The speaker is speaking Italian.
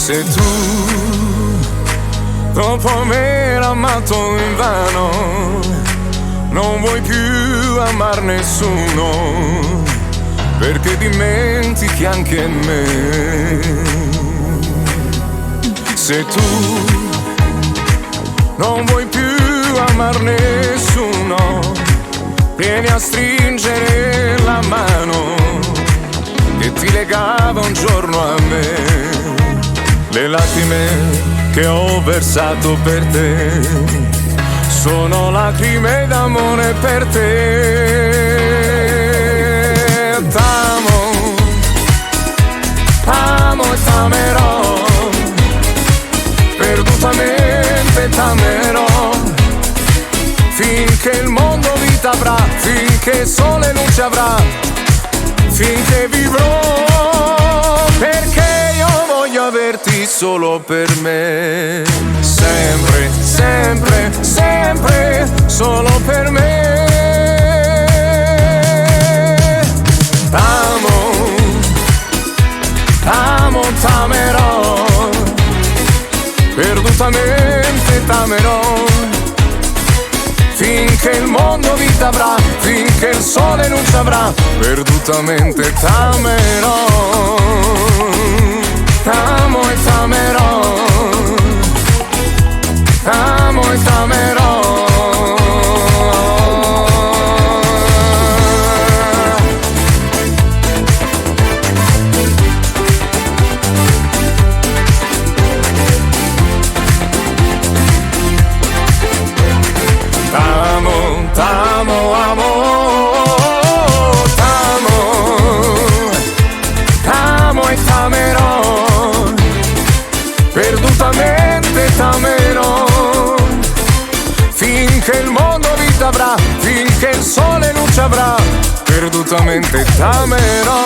Se tu, dopo aver amato invano, non vuoi più amar nessuno, perché dimentichi anche me. Se tu non vuoi più amar nessuno, vieni a stringere la mano che ti legava un giorno a me. Le lacrime che ho versato per te sono lacrime d'amore per te. T'amo, amo e t'amerò, perdutamente t'amerò, finché il mondo vita avrà, finché il sole luce avrà, finché vivrò, perché io voglio averti solo per me. Sempre, sempre, sempre, solo per me. T'amo, amo, t'amerò, perdutamente t'amerò, finché il mondo vita avrà, finché il sole luce avrà, perdutamente t'amerò. T'amo e t'amerò, t'amo e t'amerò. T'amo, t'amo, amo, t'amo, t'amo e t'amerò, perdutamente t'amerò, finché il mondo vita avrà, finché il sole luce avrà, perdutamente t'amerò.